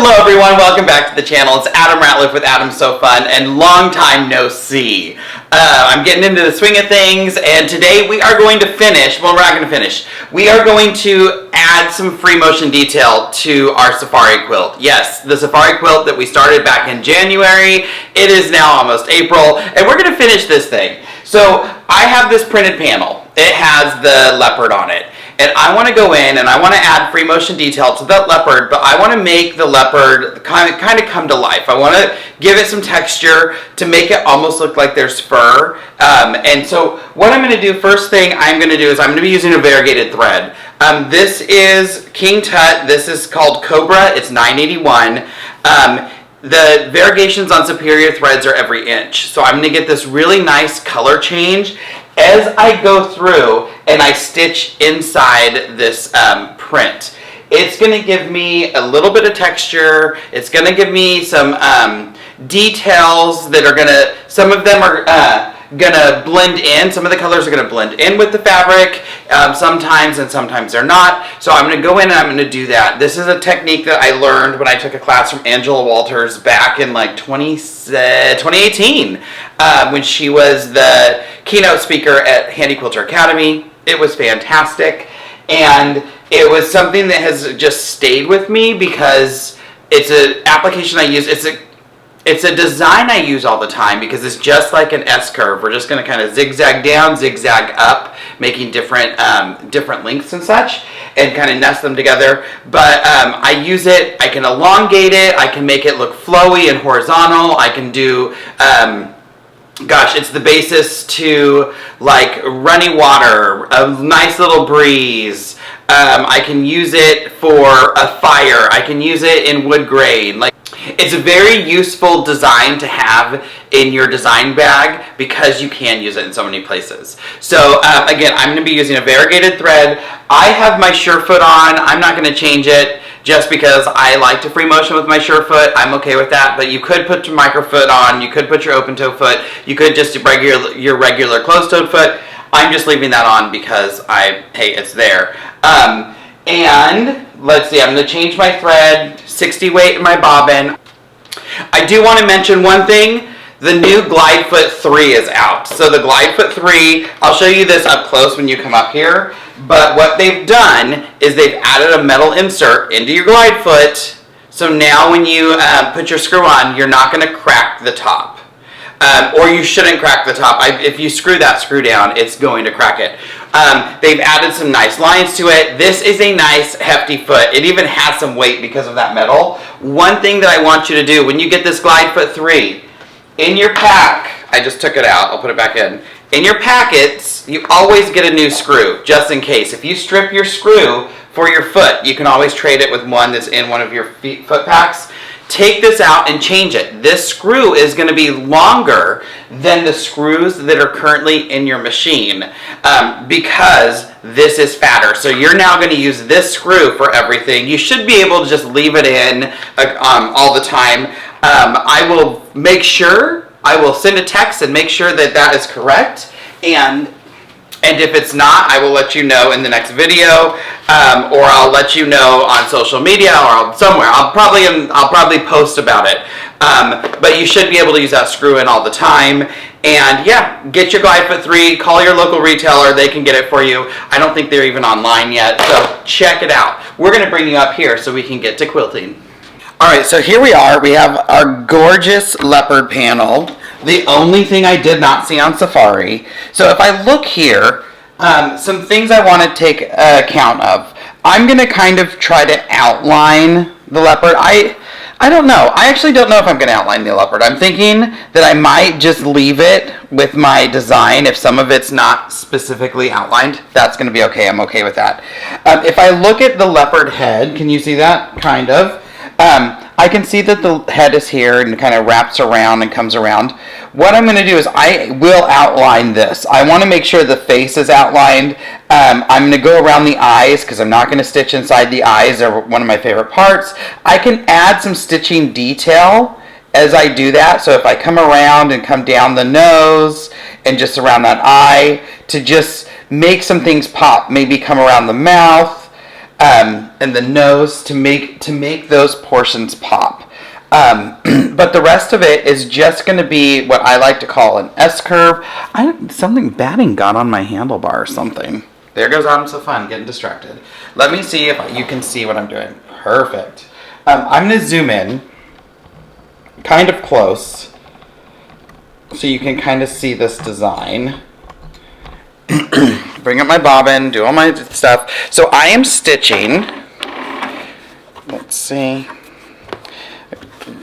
Hello everyone, welcome back to the channel. It's Adam Ratliff with Adam's So Fun, and long time no see. I'm getting into the swing of things, and today we are going to finish, well, we're not going to finish. We are going to add some free motion detail to our safari quilt. Yes, the safari quilt that we started back in January. It is now almost April, and we're going to finish this thing. So I have this printed panel. It has the leopard on it. And I want to go in and I want to add free motion detail to that leopard, but I want to make the leopard kind of come to life. I want to give it some texture to make it almost look like there's fur. And so what I'm going to do, first thing I'm going to do is I'm going to be using a variegated thread. This is King Tut. This is called Cobra. It's 981. The variegations on Superior threads are every inch. So I'm going to get this really nice color change as I go through and I stitch inside this print. It's going to give me a little bit of texture. It's going to give me some details that are going to, some of them are going to blend in. Some of the colors are going to blend in with the fabric sometimes, and sometimes they're not. So I'm going to go in and I'm going to do that. This is a technique that I learned when I took a class from Angela Walters back in like 2018 when she was the keynote speaker at Handy Quilter Academy. It was fantastic, and it was something that has just stayed with me because it's an application I use. It's a design I use all the time because it's just like an S-curve. We're just going to kind of zigzag down, zigzag up, making different lengths and such, and kind of nest them together. But I use it, I can elongate it, I can make it look flowy and horizontal. I can do, gosh, it's the basis to like runny water, a nice little breeze. I can use it for a fire. I can use it in wood grain. Like, it's a very useful design to have in your design bag because you can use it in so many places. So again, I'm going to be using a variegated thread. I have my Surefoot on. I'm not going to change it just because I like to free motion with my Surefoot. I'm okay with that, but you could put your microfoot on. You could put your open toe foot. You could just do your regular closed-toed foot. I'm just leaving that on because hey, it's there. And let's see, I'm going to change my thread, 60 weight in my bobbin. I do want to mention one thing. The new Glidefoot 3 is out. So the Glidefoot 3, I'll show you this up close when you come up here. But what they've done is they've added a metal insert into your Glidefoot. So now when you put your screw on, you're not going to crack the top. Or you shouldn't crack the top. If you screw that screw down, it's going to crack it. They've added some nice lines to it. This is a nice hefty foot. It even has some weight because of that metal. One thing that I want you to do when you get this Glidefoot 3, in your pack, I just took it out, I'll put it back in. In your packets, you always get a new screw, just in case. If you strip your screw for your foot, you can always trade it with one that's in one of your foot packs. Take this out and change it. This screw is going to be longer than the screws that are currently in your machine because this is fatter. So you're now going to use this screw for everything. You should be able to just leave it in all the time. I will make sure, I will send a text and make sure that that is correct. And if it's not, I will let you know in the next video, or I'll let you know on social media or somewhere. I'll probably post about it. But you should be able to use that screw in all the time. And yeah, get your Glidefoot 3, call your local retailer, they can get it for you. I don't think they're even online yet, so check it out. We're going to bring you up here so we can get to quilting. Alright, so here we are. We have our gorgeous leopard panel. The only thing I did not see on Safari. So if I look here, some things I want to take account of. I'm going to kind of try to outline the leopard. I don't know. I actually don't know if I'm going to outline the leopard. I'm thinking that I might just leave it with my design. If some of it's not specifically outlined, that's going to be okay. I'm okay with that. If I look at the leopard head, can you see that? Kind of. I can see that the head is here and kind of wraps around and comes around. What I'm going to do is I will outline this. I want to make sure the face is outlined. I'm going to go around the eyes because I'm not going to stitch inside the eyes. They're one of my favorite parts. I can add some stitching detail as I do that. So if I come around and come down the nose and just around that eye to just make some things pop, maybe come around the mouth. and the nose to make those portions pop. But the rest of it is just going to be what I like to call an S-curve. Something batting got on my handlebar or something. There goes Adam So Fun, getting distracted. Let me see if you can see what I'm doing. Perfect. I'm going to zoom in kind of close so you can kind of see this design. Bring up my bobbin, do all my stuff. So I am stitching. Let's see.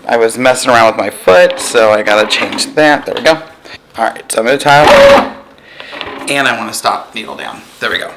I was messing around with my foot, so I gotta change that. There we go. Alright, so I'm gonna tie up, and I want to stop needle down. There we go.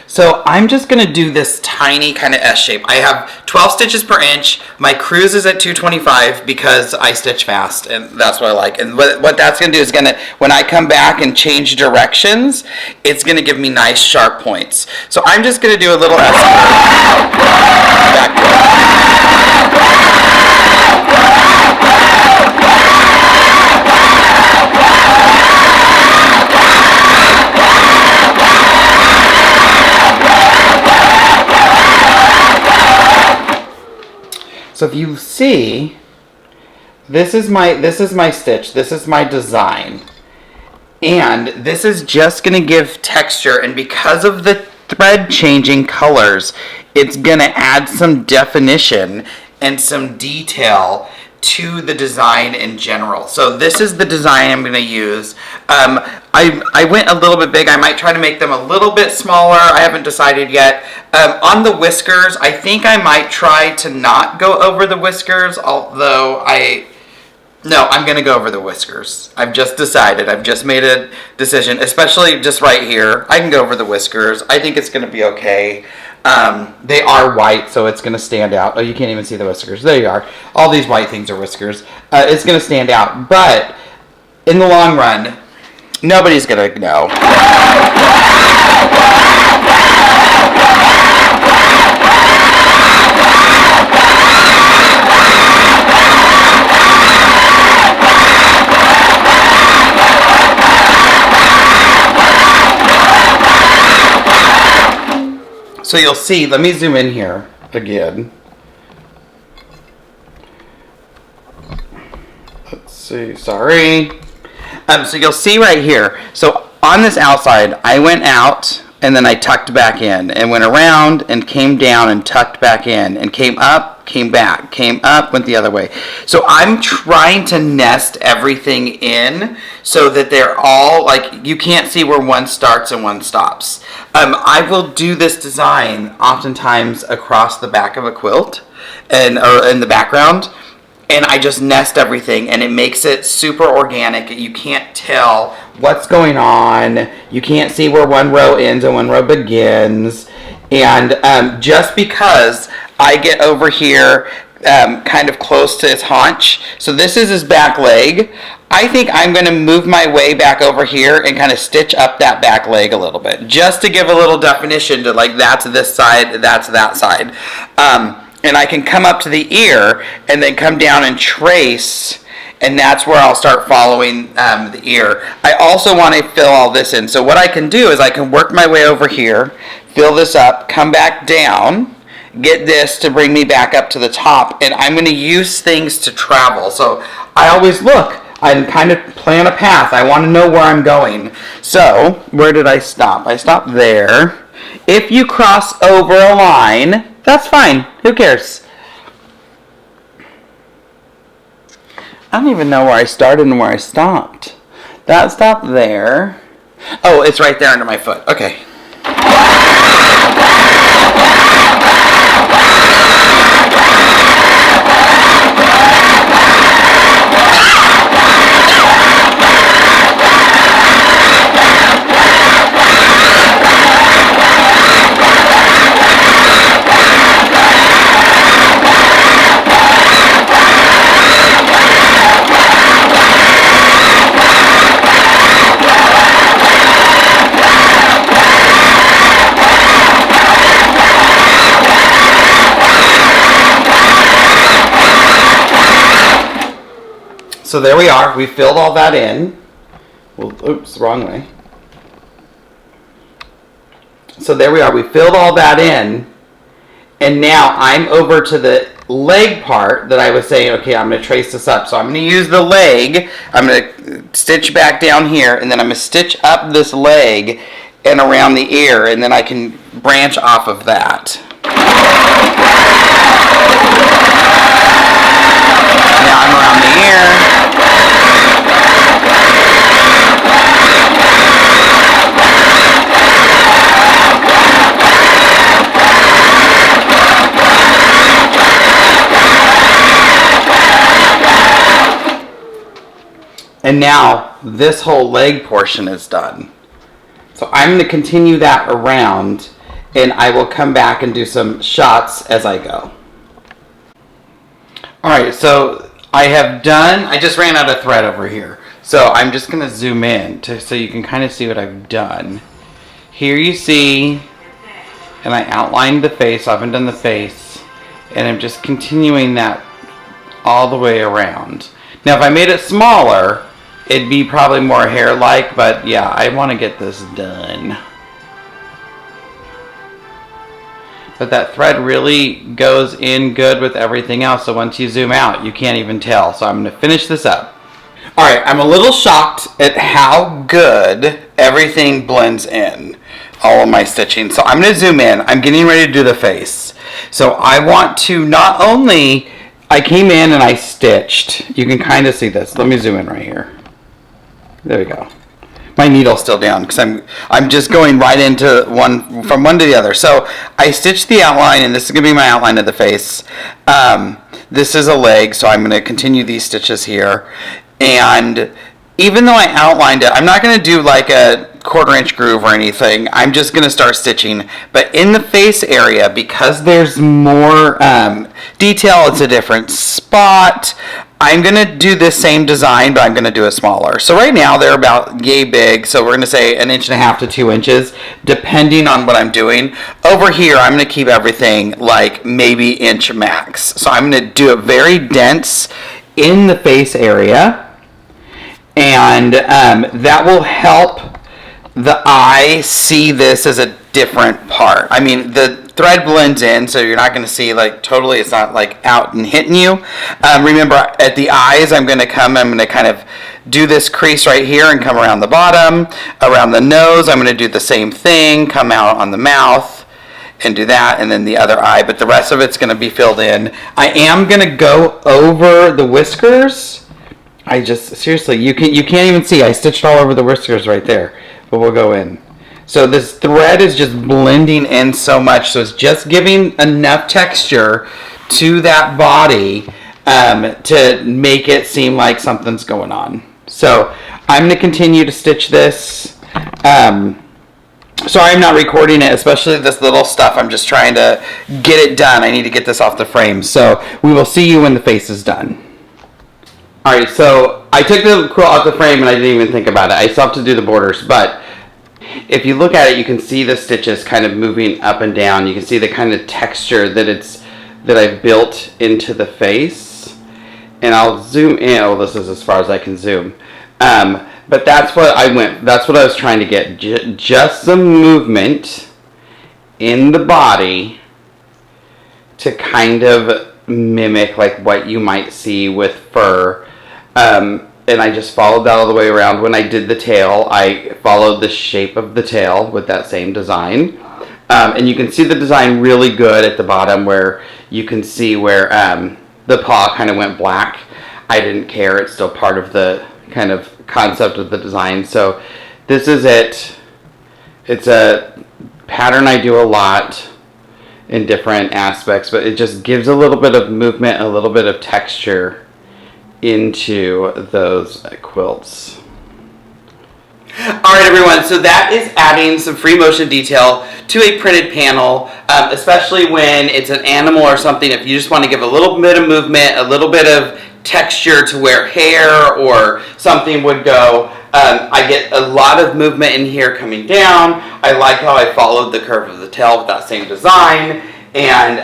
So I'm just going to do this tiny kind of S shape. I have 12 stitches per inch. My cruise is at 225 because I stitch fast, and that's what I like. And what that's going to do is when I come back and change directions, it's going to give me nice sharp points. So I'm just going to do a little S back. So if you see, this is my stitch, this is my design. And this is just gonna give texture, and because of the thread changing colors, it's gonna add some definition and some detail to the design in general. So this is the design I'm gonna use. I went a little bit big. I might try to make them a little bit smaller. I haven't decided yet. On the whiskers, I think I might try to not go over the whiskers, although no, I'm gonna go over the whiskers. I've just decided, I've just made a decision, especially just right here. I can go over the whiskers. I think it's gonna be okay. They are white, so it's gonna stand out. Oh, you can't even see the whiskers. There you are. All these white things are whiskers. It's gonna stand out, but in the long run, nobody's gonna know. So you'll see, let me zoom in here again. Let's see, sorry. So you'll see right here. So on this outside, I went out and then I tucked back in and went around and came down and tucked back in and came up, came back, came up, went the other way. So I'm trying to nest everything in so that they're all, like, you can't see where one starts and one stops. I will do this design oftentimes across the back of a quilt or in the background. And I just nest everything, and it makes it super organic. You can't tell what's going on. You can't see where one row ends and one row begins. And just because I get over here kind of close to his haunch, so this is his back leg, I think I'm going to move my way back over here and kind of stitch up that back leg a little bit, just to give a little definition to, like, that's this side, that's that side. And I can come up to the ear and then come down and trace, and that's where I'll start following the ear. I also want to fill all this in. So what I can do is I can work my way over here, fill this up, come back down, get this to bring me back up to the top, and I'm going to use things to travel. So I always look and kind of plan a path. I want to know where I'm going. So where did I stop? I stopped there. If you cross over a line, that's fine. Who cares? I don't even know where I started and where I stopped. That stopped there. Oh, it's right there under my foot. Okay. So there we are. We filled all that in. Well, oops, wrong way. So there we are. We filled all that in. And now I'm over to the leg part that I was saying, okay, I'm going to trace this up. So I'm going to use the leg. I'm going to stitch back down here, and then I'm going to stitch up this leg and around the ear, and then I can branch off of that. Now I'm around the ear. And now this whole leg portion is done. So I'm going to continue that around, and I will come back and do some shots as I go. Alright, so I just ran out of thread over here. So I'm just going to zoom in so you can kind of see what I've done. Here you see, and I outlined the face, I haven't done the face, and I'm just continuing that all the way around. Now if I made it smaller, it'd be probably more hair-like, but yeah, I want to get this done. But that thread really goes in good with everything else, so once you zoom out, you can't even tell. So I'm going to finish this up. Alright, I'm a little shocked at how good everything blends in, all of my stitching. So I'm going to zoom in. I'm getting ready to do the face. So I want to not only, I came in and I stitched. You can kind of see this. Let me zoom in right here. There we go. My needle's still down because I'm just going right into from one to the other. So I stitched the outline, and this is going to be my outline of the face. This is a leg, so I'm going to continue these stitches here. And even though I outlined it, I'm not going to do like a 1/4 inch groove or anything. I'm just going to start stitching. But in the face area, because there's more detail, it's a different spot. I'm going to do this same design, but I'm going to do it smaller. So right now they're about yay big, so we're going to say 1.5 inches to 2 inches, depending on what I'm doing. Over here, I'm going to keep everything like maybe inch max. So I'm going to do it very dense in the face area, and that will help the eye see this as a different part. I mean, the thread blends in, so you're not going to see like totally, it's not like out and hitting you. Remember, at the eyes, I'm going to kind of do this crease right here and come around the bottom. Around the nose, I'm going to do the same thing, come out on the mouth and do that, and then the other eye, but the rest of it's going to be filled in. I am going to go over the whiskers. Seriously, you can't even see. I stitched all over the whiskers right there, but we'll go in. So this thread is just blending in so much, so it's just giving enough texture to that body to make it seem like something's going on. So I'm going to continue to stitch this. Sorry I'm not recording it, especially this little stuff. I'm just trying to get it done. I need to get this off the frame. So we will see you when the face is done. Alright, so I took the quilt off the frame and I didn't even think about it. I still have to do the borders, but if you look at it, you can see the stitches kind of moving up and down. You can see the kind of texture that I've built into the face. And I'll zoom in. Oh, this is as far as I can zoom. But that's what I was trying to get. Just some movement in the body to kind of mimic like what you might see with fur. And I just followed that all the way around. When I did the tail, I followed the shape of the tail with that same design. And you can see the design really good at the bottom, where you can see where the paw kind of went black. I didn't care. It's still part of the kind of concept of the design. So this is it. It's a pattern I do a lot in different aspects, but it just gives a little bit of movement, a little bit of texture into those quilts. Alright everyone, so that is adding some free motion detail to a printed panel, especially when it's an animal or something. If you just want to give a little bit of movement, a little bit of texture to where hair or something would go. I get a lot of movement in here coming down. I like how I followed the curve of the tail with that same design. and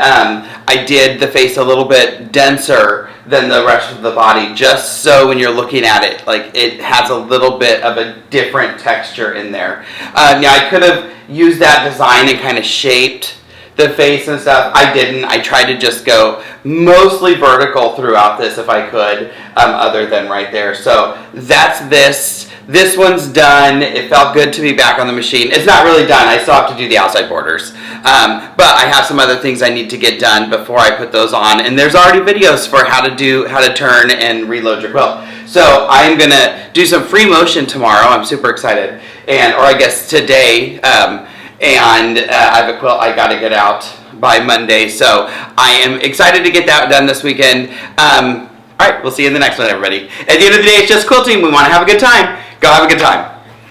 I did the face a little bit denser than the rest of the body, just so when you're looking at it, like it has a little bit of a different texture in there. Now I could have used that design and kind of shaped the face and stuff. I didn't. I tried to just go mostly vertical throughout this if I could, other than right there. So that's this. This one's done. It felt good to be back on the machine. It's not really done. I still have to do the outside borders. But I have some other things I need to get done before I put those on. And there's already videos for how to turn and reload your quilt. So I'm gonna do some free motion tomorrow. I'm super excited. Or I guess today. I have a quilt I gotta get out by Monday. So I am excited to get that done this weekend. All right, we'll see you in the next one, everybody. At the end of the day, it's just quilting. We want to have a good time. Go have a good time.